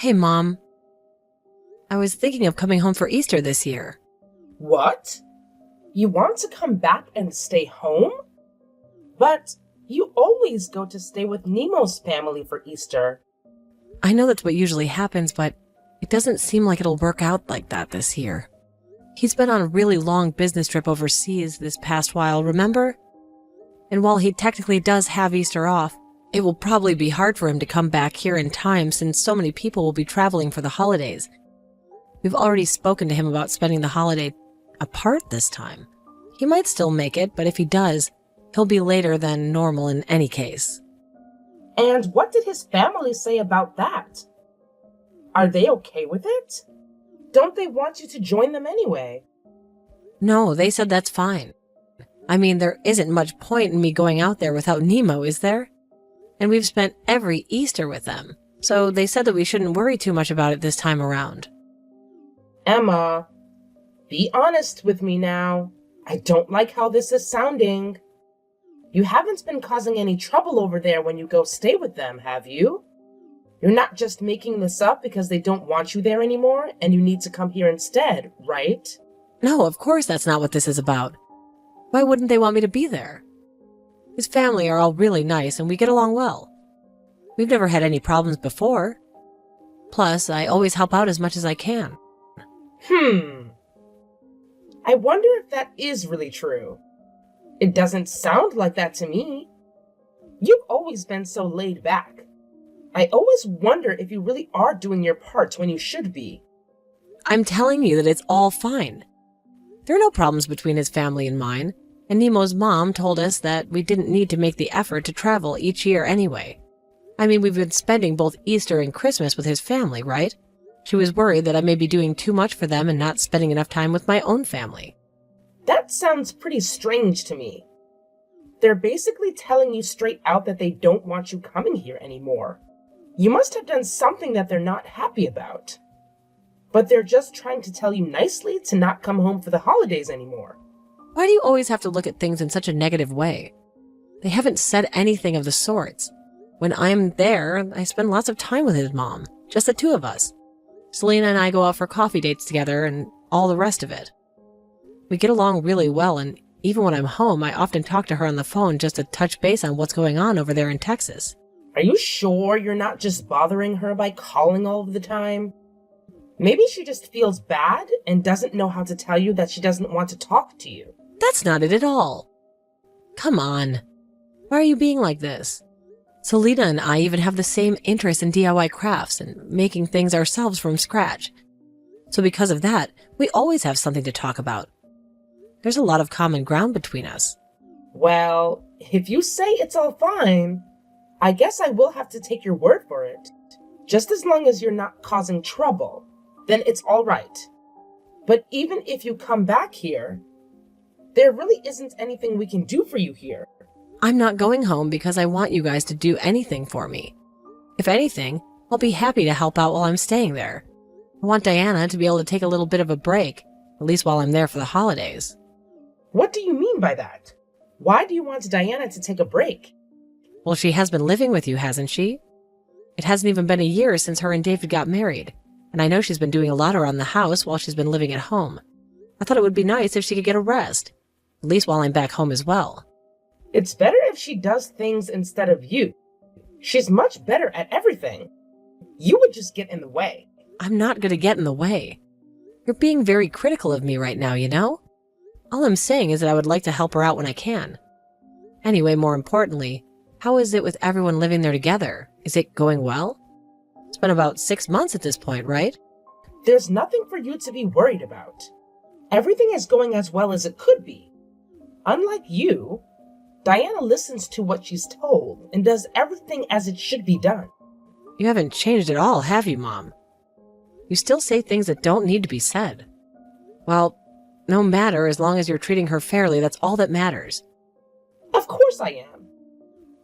Hey, Mom. I was thinking of coming home for Easter this year. What? You want to come back and stay home? But you always go to stay with Nemo's family for Easter. I know that's what usually happens, but it doesn't seem like it'll work out like that this year. He's been on a really long business trip overseas this past while, remember? And while he technically does have Easter off, it will probably be hard for him to come back here in time since so many people will be traveling for the holidays. We've already spoken to him about spending the holiday apart this time. He might still make it, but if he does, he'll be later than normal in any case. And what did his family say about that? Are they okay with it? Don't they want you to join them anyway? No, they said that's fine. I mean, there isn't much point in me going out there without Nemo, is there? And we've spent every Easter with them, so they said that we shouldn't worry too much about it this time around. Emma, be honest with me now. I don't like how this is sounding. You haven't been causing any trouble over there when you go stay with them, have you? You're not just making this up because they don't want you there anymore and you need to come here instead, right? No, of course that's not what this is about. Why wouldn't they want me to be there? His family are all really nice and we get along well. We've never had any problems before. Plus, I always help out as much as I can. I wonder if that is really true. It doesn't sound like that to me. You've always been so laid back. I always wonder if you really are doing your part when you should be. I'm telling you that it's all fine. There are no problems between his family and mine, and Nemo's mom told us that we didn't need to make the effort to travel each year anyway. I mean, we've been spending both Easter and Christmas with his family, right? She was worried that I may be doing too much for them and not spending enough time with my own family. That sounds pretty strange to me. They're basically telling you straight out that they don't want you coming here anymore. You must have done something that they're not happy about. But they're just trying to tell you nicely to not come home for the holidays anymore. Why do you always have to look at things in such a negative way? They haven't said anything of the sorts. When I'm there, I spend lots of time with his mom, just the two of us. Selena and I go out for coffee dates together and all the rest of it. We get along really well, and even when I'm home, I often talk to her on the phone just to touch base on what's going on over there in Texas. Are you sure you're not just bothering her by calling all of the time? Maybe she just feels bad and doesn't know how to tell you that she doesn't want to talk to you. That's not it at all. Come on. Why are you being like this? Selena and I even have the same interest in DIY crafts and making things ourselves from scratch. So because of that, we always have something to talk about. There's a lot of common ground between us. Well, if you say it's all fine, I guess I will have to take your word for it. Just as long as you're not causing trouble, then it's all right. But even if you come back here, there really isn't anything we can do for you here. I'm not going home because I want you guys to do anything for me. If anything, I'll be happy to help out while I'm staying there. I want Diana to be able to take a little bit of a break, at least while I'm there for the holidays. What do you mean by that? Why do you want Diana to take a break? Well, she has been living with you, hasn't she? It hasn't even been a year since her and David got married, and I know she's been doing a lot around the house while she's been living at home. I thought it would be nice if she could get a rest, at least while I'm back home as well. It's better if she does things instead of you. She's much better at everything. You would just get in the way. I'm not going to get in the way. You're being very critical of me right now, you know? All I'm saying is that I would like to help her out when I can. Anyway, more importantly, how is it with everyone living there together? Is it going well? It's been about 6 months at this point, right? There's nothing for you to be worried about. Everything is going as well as it could be. Unlike you, Diana listens to what she's told and does everything as it should be done. You haven't changed at all, have you, Mom? You still say things that don't need to be said. Well, no matter, as long as you're treating her fairly, that's all that matters. Of course I am.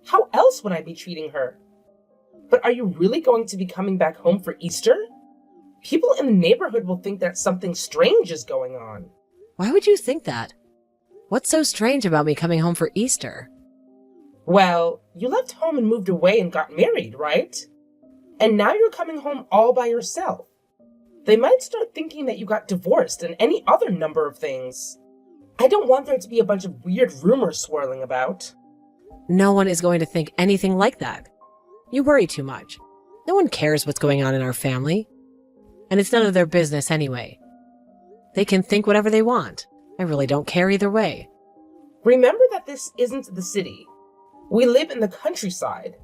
How else would I be treating her? But are you really going to be coming back home for Easter? People in the neighborhood will think that something strange is going on. Why would you think that? What's so strange about me coming home for Easter? Well, you left home and moved away and got married, right? And now you're coming home all by yourself. They might start thinking that you got divorced and any other number of things. I don't want there to be a bunch of weird rumors swirling about. No one is going to think anything like that. You worry too much. No one cares what's going on in our family. And it's none of their business anyway. They can think whatever they want. I really don't care either way. Remember that this isn't the city. We live in the countryside.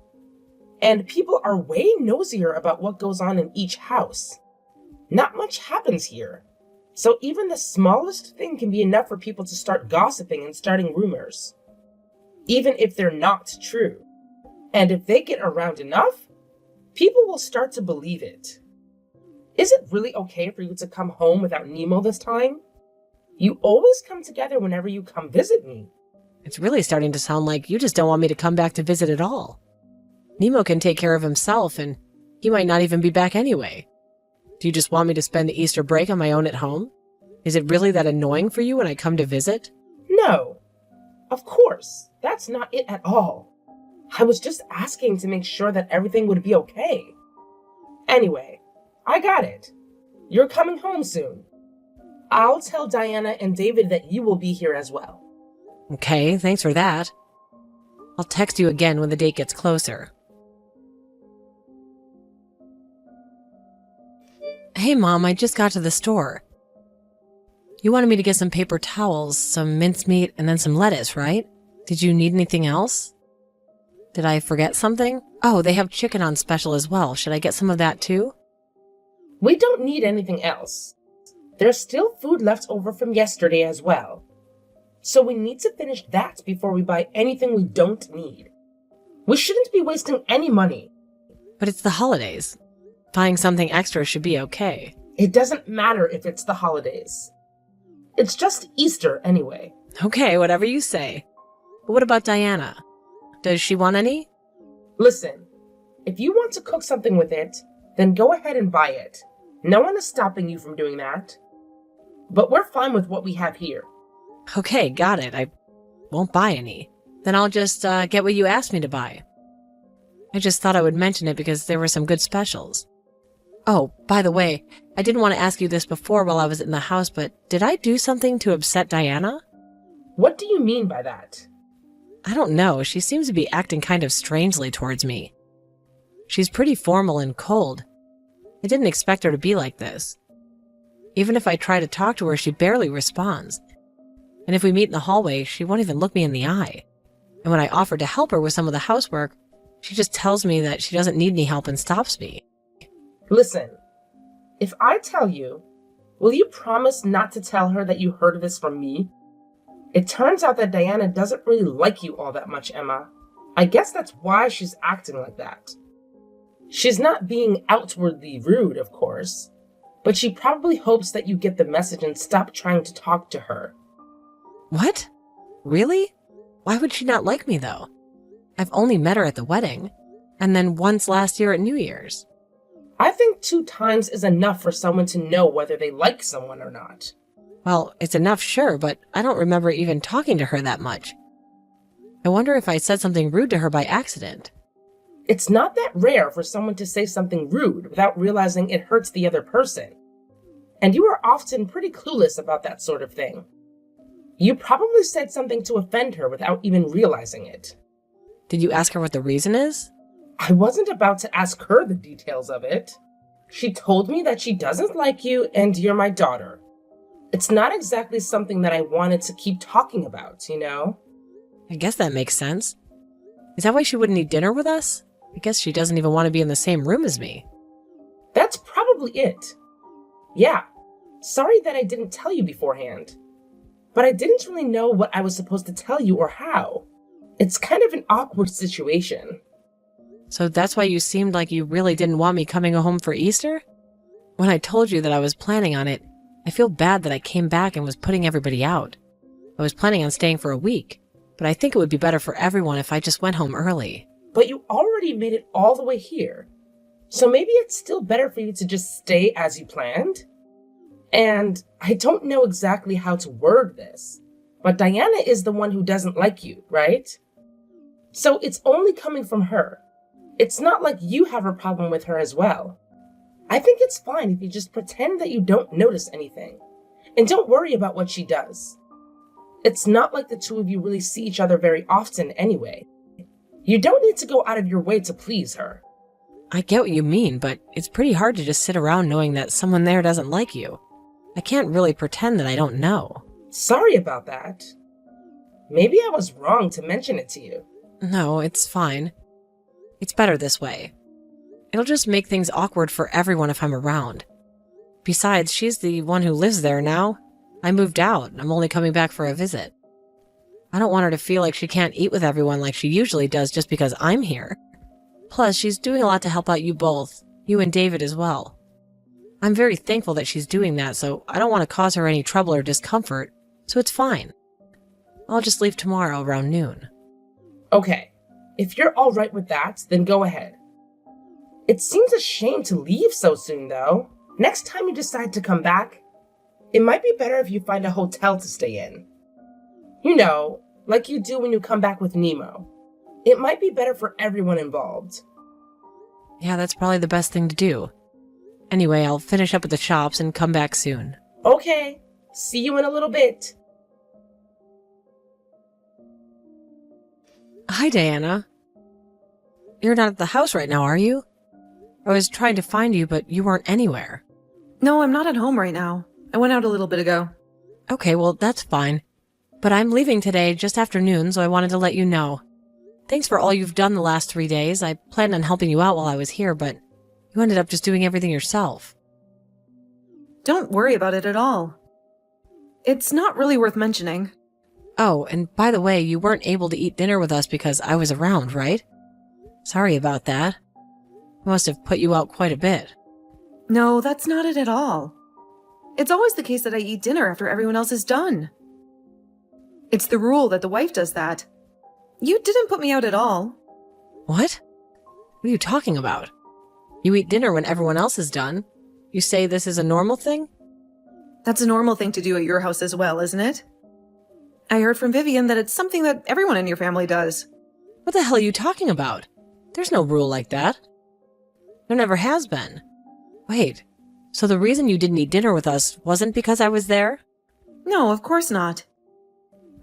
And people are way nosier about what goes on in each house. Not much happens here. So even the smallest thing can be enough for people to start gossiping and starting rumors. Even if they're not true. And if they get around enough, people will start to believe it. Is it really okay for you to come home without Nemo this time? You always come together whenever you come visit me. It's really starting to sound like you just don't want me to come back to visit at all. Nemo can take care of himself, and he might not even be back anyway. Do you just want me to spend the Easter break on my own at home? Is it really that annoying for you when I come to visit? No. Of course. That's not it at all. I was just asking to make sure that everything would be okay. Anyway, I got it. You're coming home soon. I'll tell Diana and David that you will be here as well. Okay, thanks for that. I'll text you again when the date gets closer. Hey, Mom, I just got to the store. You wanted me to get some paper towels, some mincemeat, and then some lettuce, right? Did you need anything else? Did I forget something? Oh, they have chicken on special as well. Should I get some of that too? We don't need anything else. There's still food left over from yesterday as well. So we need to finish that before we buy anything we don't need. We shouldn't be wasting any money. But it's the holidays. Buying something extra should be okay. It doesn't matter if it's the holidays. It's just Easter anyway. Okay, whatever you say. But what about Diana? Does she want any? Listen, if you want to cook something with it, then go ahead and buy it. No one is stopping you from doing that. But we're fine with what we have here. Okay, got it. I won't buy any. Then I'll just get what you asked me to buy. I just thought I would mention it because there were some good specials. Oh, by the way, I didn't want to ask you this before while I was in the house, but did I do something to upset Diana? What do you mean by that? I don't know. She seems to be acting kind of strangely towards me. She's pretty formal and cold. I didn't expect her to be like this. Even if I try to talk to her, she barely responds. And if we meet in the hallway, she won't even look me in the eye. And when I offer to help her with some of the housework, she just tells me that she doesn't need any help and stops me. Listen, if I tell you, will you promise not to tell her that you heard this from me? It turns out that Diana doesn't really like you all that much, Emma. I guess that's why she's acting like that. She's not being outwardly rude, of course, but she probably hopes that you get the message and stop trying to talk to her. What? Really? Why would she not like me, though? I've only met her at the wedding, and then once last year at New Year's. I think 2 times is enough for someone to know whether they like someone or not. Well, it's enough, sure, but I don't remember even talking to her that much. I wonder if I said something rude to her by accident. It's not that rare for someone to say something rude without realizing it hurts the other person. And you are often pretty clueless about that sort of thing. You probably said something to offend her without even realizing it. Did you ask her what the reason is? I wasn't about to ask her the details of it. She told me that she doesn't like you and you're my daughter. It's not exactly something that I wanted to keep talking about, you know? I guess that makes sense. Is that why she wouldn't eat dinner with us? I guess she doesn't even want to be in the same room as me. That's probably it. Yeah, sorry that I didn't tell you beforehand. But I didn't really know what I was supposed to tell you or how. It's kind of an awkward situation. So that's why you seemed like you really didn't want me coming home for Easter? When I told you that I was planning on it, I feel bad that I came back and was putting everybody out. I was planning on staying for a week, but I think it would be better for everyone if I just went home early. But you already made it all the way here. So maybe it's still better for you to just stay as you planned? And I don't know exactly how to word this, but Diana is the one who doesn't like you, right? So it's only coming from her. It's not like you have a problem with her as well. I think it's fine if you just pretend that you don't notice anything. And don't worry about what she does. It's not like the two of you really see each other very often anyway. You don't need to go out of your way to please her. I get what you mean, but it's pretty hard to just sit around knowing that someone there doesn't like you. I can't really pretend that I don't know. Sorry about that. Maybe I was wrong to mention it to you. No, it's fine. It's better this way. It'll just make things awkward for everyone if I'm around. Besides, she's the one who lives there now. I moved out, and I'm only coming back for a visit. I don't want her to feel like she can't eat with everyone like she usually does just because I'm here. Plus, she's doing a lot to help out you both, you and David as well. I'm very thankful that she's doing that, so I don't want to cause her any trouble or discomfort, so it's fine. I'll just leave tomorrow around noon. Okay, if you're all right with that, then go ahead. It seems a shame to leave so soon, though. Next time you decide to come back, it might be better if you find a hotel to stay in. You know, like you do when you come back with Nemo. It might be better for everyone involved. Yeah, that's probably the best thing to do. Anyway, I'll finish up at the shops and come back soon. Okay, see you in a little bit. Hi, Diana. You're not at the house right now, are you? I was trying to find you, but you weren't anywhere. No, I'm not at home right now. I went out a little bit ago. Okay, well, that's fine. But I'm leaving today just after noon, so I wanted to let you know. Thanks for all you've done the last 3 days. I planned on helping you out while I was here, but you ended up just doing everything yourself. Don't worry about it at all. It's not really worth mentioning. Oh, and by the way, you weren't able to eat dinner with us because I was around, right? Sorry about that. I must have put you out quite a bit. No, that's not it at all. It's always the case that I eat dinner after everyone else is done. It's the rule that the wife does that. You didn't put me out at all. What? What are you talking about? You eat dinner when everyone else is done. You say this is a normal thing? That's a normal thing to do at your house as well, isn't it? I heard from Vivian that it's something that everyone in your family does. What the hell are you talking about? There's no rule like that. There never has been. Wait, so the reason you didn't eat dinner with us wasn't because I was there? No, of course not.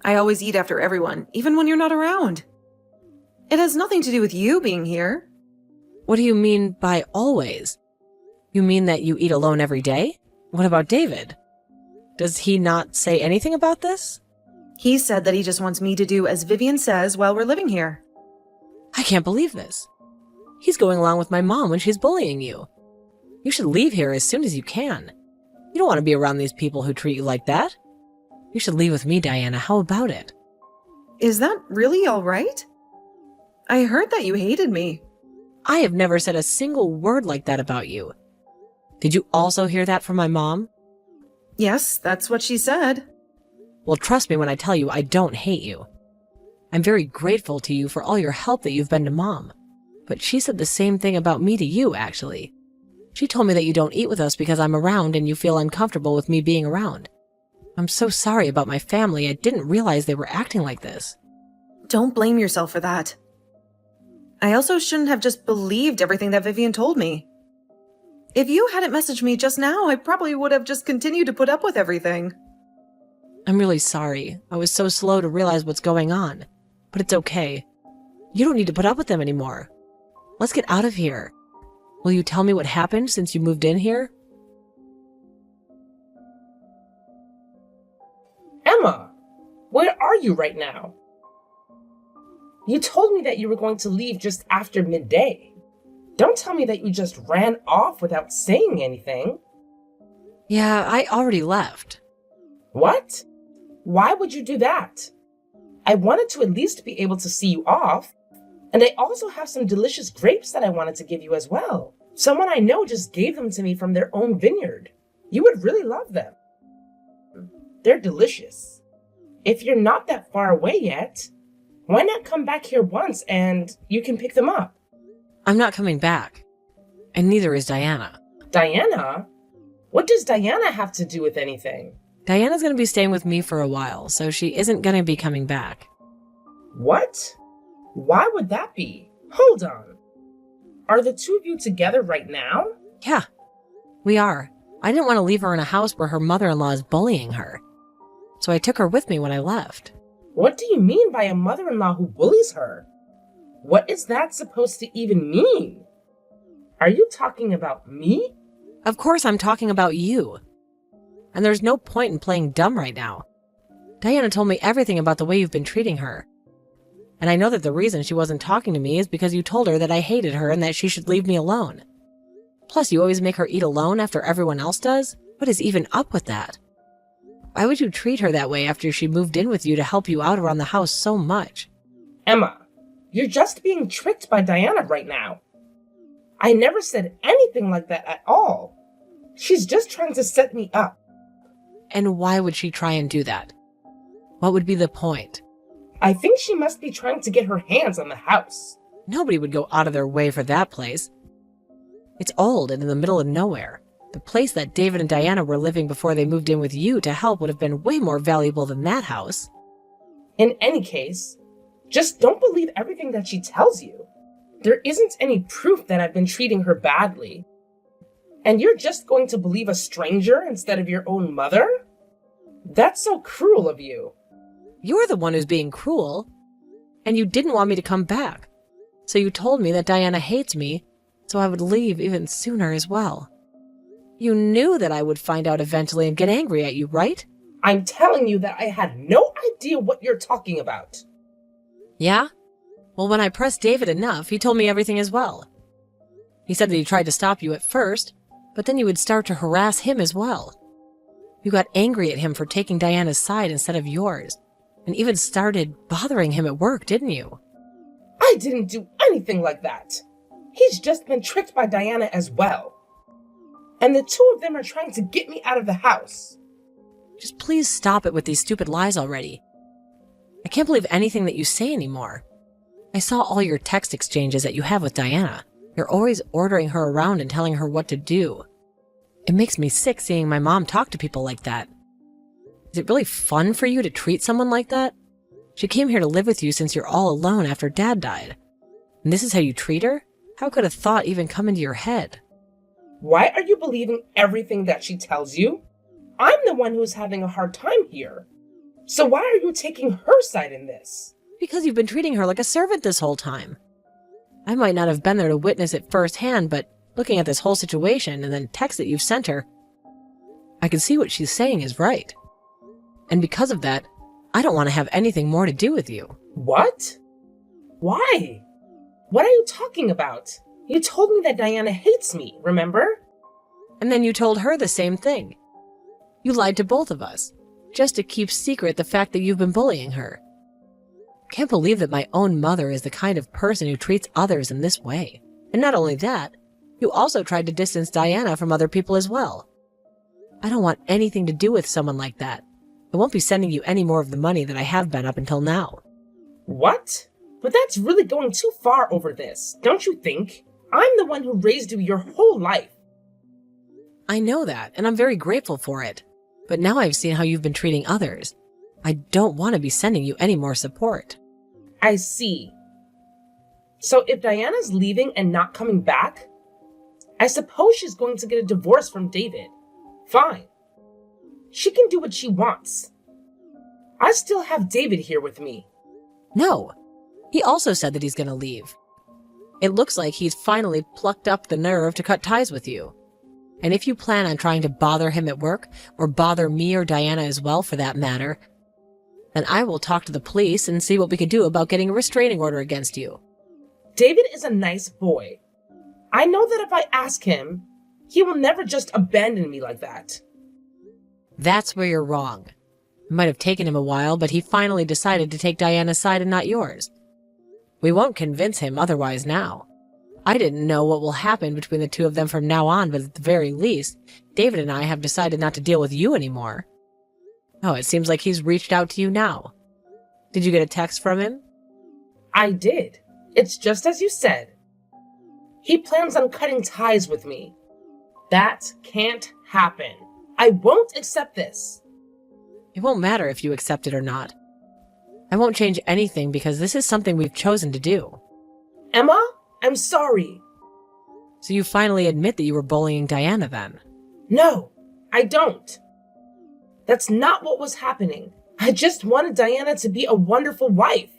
I always eat after everyone, even when you're not around. It has nothing to do with you being here. What do you mean by always? You mean that you eat alone every day? What about David? Does he not say anything about this? He said that he just wants me to do as Vivian says while we're living here. I can't believe this. He's going along with my mom when she's bullying you. You should leave here as soon as you can. You don't want to be around these people who treat you like that. You should leave with me, Diana. How about it? Is that really all right? I heard that you hated me. I have never said a single word like that about you. Did you also hear that from my mom? Yes, that's what she said. Well, trust me when I tell you I don't hate you. I'm very grateful to you for all your help that you've been to Mom. But she said the same thing about me to you, actually. She told me that you don't eat with us because I'm around and you feel uncomfortable with me being around. I'm so sorry about my family. I didn't realize they were acting like this. Don't blame yourself for that. I also shouldn't have just believed everything that Vivian told me. If you hadn't messaged me just now, I probably would have just continued to put up with everything. I'm really sorry. I was so slow to realize what's going on. But it's okay. You don't need to put up with them anymore. Let's get out of here. Will you tell me what happened since you moved in here? Emma, where are you right now? You told me that you were going to leave just after midday. Don't tell me that you just ran off without saying anything. Yeah, I already left. What? Why would you do that? I wanted to at least be able to see you off. And I also have some delicious grapes that I wanted to give you as well. Someone I know just gave them to me from their own vineyard. You would really love them. They're delicious. If you're not that far away yet, why not come back here once and you can pick them up? I'm not coming back. And neither is Diana. Diana? What does Diana have to do with anything? Diana's going to be staying with me for a while, so she isn't going to be coming back. What? Why would that be? Hold on. Are the two of you together right now? Yeah, we are. I didn't want to leave her in a house where her mother-in-law is bullying her. So I took her with me when I left. What do you mean by a mother-in-law who bullies her? What is that supposed to even mean? Are you talking about me? Of course I'm talking about you. And there's no point in playing dumb right now. Diana told me everything about the way you've been treating her. And I know that the reason she wasn't talking to me is because you told her that I hated her and that she should leave me alone. Plus, you always make her eat alone after everyone else does? What is even up with that? Why would you treat her that way after she moved in with you to help you out around the house so much? Emma, you're just being tricked by Diana right now. I never said anything like that at all. She's just trying to set me up. And why would she try and do that? What would be the point? I think she must be trying to get her hands on the house. Nobody would go out of their way for that place. It's old and in the middle of nowhere. The place that David and Diana were living before they moved in with you to help would have been way more valuable than that house. In any case, just don't believe everything that she tells you. There isn't any proof that I've been treating her badly. And you're just going to believe a stranger instead of your own mother? That's so cruel of you. You're the one who's being cruel. And you didn't want me to come back. So you told me that Diana hates me, so I would leave even sooner as well. You knew that I would find out eventually and get angry at you, right? I'm telling you that I had no idea what you're talking about. Yeah? Well, when I pressed David enough, he told me everything as well. He said that he tried to stop you at first, but then you would start to harass him as well. You got angry at him for taking Diana's side instead of yours, and even started bothering him at work, didn't you? I didn't do anything like that. He's just been tricked by Diana as well. And the two of them are trying to get me out of the house. Just please stop it with these stupid lies already. I can't believe anything that you say anymore. I saw all your text exchanges that you have with Diana. You're always ordering her around and telling her what to do. It makes me sick seeing my mom talk to people like that. Is it really fun for you to treat someone like that? She came here to live with you since you're all alone after Dad died. And this is how you treat her? How could a thought even come into your head? Why are you believing everything that she tells you? I'm the one who's having a hard time here. So why are you taking her side in this? Because you've been treating her like a servant this whole time. I might not have been there to witness it firsthand, but looking at this whole situation and then text that you've sent her, I can see what she's saying is right. And because of that, I don't want to have anything more to do with you. What? Why? What are you talking about? You told me that Diana hates me, remember? And then you told her the same thing. You lied to both of us, just to keep secret the fact that you've been bullying her. Can't believe that my own mother is the kind of person who treats others in this way. And not only that, you also tried to distance Diana from other people as well. I don't want anything to do with someone like that. I won't be sending you any more of the money that I have been up until now. What? But that's really going too far over this, don't you think? I'm the one who raised you your whole life. I know that, and I'm very grateful for it. But now I've seen how you've been treating others. I don't want to be sending you any more support. I see. So if Diana's leaving and not coming back, I suppose she's going to get a divorce from David. Fine. She can do what she wants. I still have David here with me. No. He also said that he's going to leave. It looks like he's finally plucked up the nerve to cut ties with you. And if you plan on trying to bother him at work, or bother me or Diana as well for that matter, then I will talk to the police and see what we can do about getting a restraining order against you. David is a nice boy. I know that if I ask him, he will never just abandon me like that. That's where you're wrong. It might have taken him a while, but he finally decided to take Diana's side and not yours. We won't convince him otherwise now. I didn't know what will happen between the two of them from now on, but at the very least, David and I have decided not to deal with you anymore. Oh, it seems like he's reached out to you now. Did you get a text from him? I did. It's just as you said. He plans on cutting ties with me. That can't happen. I won't accept this. It won't matter if you accept it or not. I won't change anything because this is something we've chosen to do. Emma, I'm sorry. So you finally admit that you were bullying Diana then? No, I don't. That's not what was happening. I just wanted Diana to be a wonderful wife.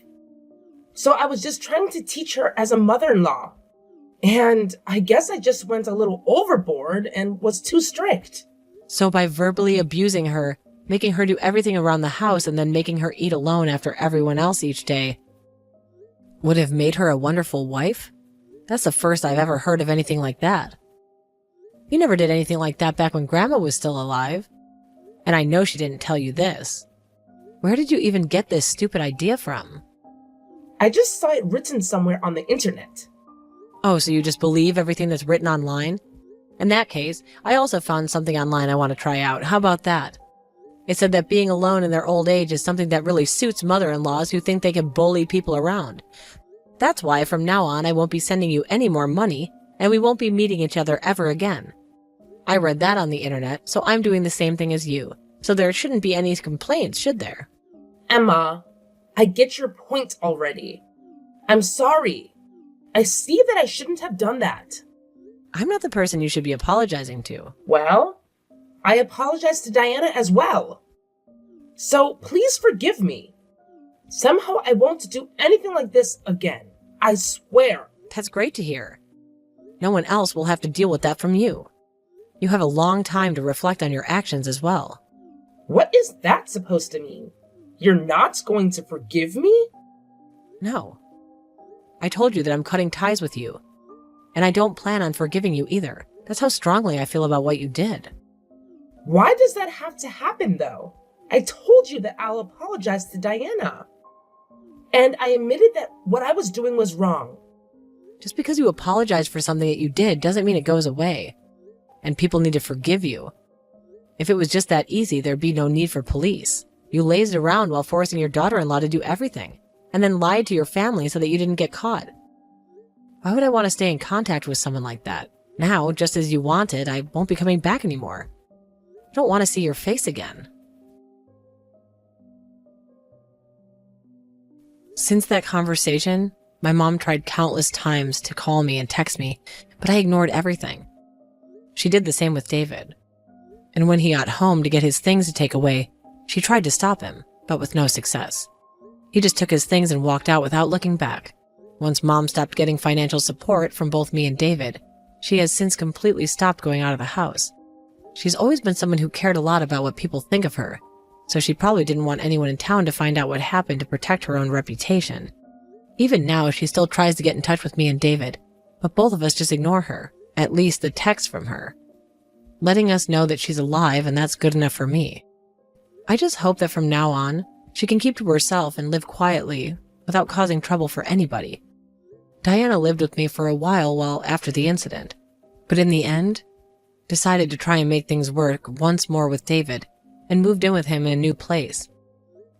So I was just trying to teach her as a mother-in-law. And I guess I just went a little overboard and was too strict. So by verbally abusing her, making her do everything around the house and then making her eat alone after everyone else each day, would have made her a wonderful wife? That's the first I've ever heard of anything like that. You never did anything like that back when Grandma was still alive. And I know she didn't tell you this. Where did you even get this stupid idea from? I just saw it written somewhere on the internet. Oh, so you just believe everything that's written online? In that case, I also found something online I want to try out. How about that? It said that being alone in their old age is something that really suits mother-in-laws who think they can bully people around. That's why from now on I won't be sending you any more money, and we won't be meeting each other ever again. I read that on the internet, so I'm doing the same thing as you. So there shouldn't be any complaints, should there? Emma, I get your point already. I'm sorry. I see that I shouldn't have done that. I'm not the person you should be apologizing to. Well, I apologize to Diana as well. So please forgive me. Somehow I won't do anything like this again. I swear. That's great to hear. No one else will have to deal with that from you. You have a long time to reflect on your actions as well. What is that supposed to mean? You're not going to forgive me? No. I told you that I'm cutting ties with you. And I don't plan on forgiving you either. That's how strongly I feel about what you did. Why does that have to happen, though? I told you that I'll apologize to Diana. And I admitted that what I was doing was wrong. Just because you apologize for something that you did doesn't mean it goes away. And people need to forgive you. If it was just that easy, there'd be no need for police. You lazed around while forcing your daughter-in-law to do everything, and then lied to your family so that you didn't get caught. Why would I want to stay in contact with someone like that? Now, just as you wanted, I won't be coming back anymore. I don't want to see your face again. Since that conversation, my mom tried countless times to call me and text me, but I ignored everything. She did the same with David. And when he got home to get his things to take away, she tried to stop him, but with no success. He just took his things and walked out without looking back. Once Mom stopped getting financial support from both me and David, she has since completely stopped going out of the house. She's always been someone who cared a lot about what people think of her, so she probably didn't want anyone in town to find out what happened to protect her own reputation. Even now, she still tries to get in touch with me and David, but both of us just ignore her, at least the text from her, letting us know that she's alive, and that's good enough for me. I just hope that from now on, she can keep to herself and live quietly without causing trouble for anybody. Diana lived with me for a while after the incident, but in the end, decided to try and make things work once more with David and moved in with him in a new place.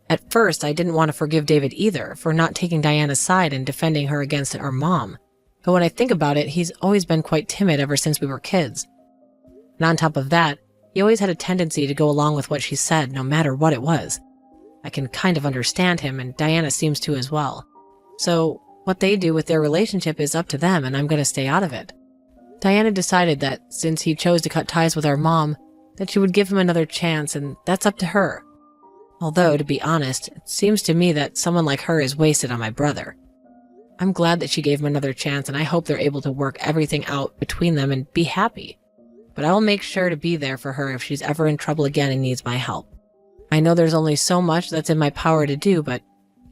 At first, I didn't want to forgive David either for not taking Diana's side and defending her against our mom, but when I think about it, he's always been quite timid ever since we were kids. And on top of that, he always had a tendency to go along with what she said, no matter what it was. I can kind of understand him, and Diana seems to as well. So, what they do with their relationship is up to them, and I'm going to stay out of it. Diana decided that since he chose to cut ties with our mom, that she would give him another chance, and that's up to her. Although, to be honest, it seems to me that someone like her is wasted on my brother. I'm glad that she gave him another chance, and I hope they're able to work everything out between them and be happy. But I will make sure to be there for her if she's ever in trouble again and needs my help. I know there's only so much that's in my power to do, but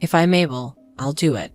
if I'm able, I'll do it.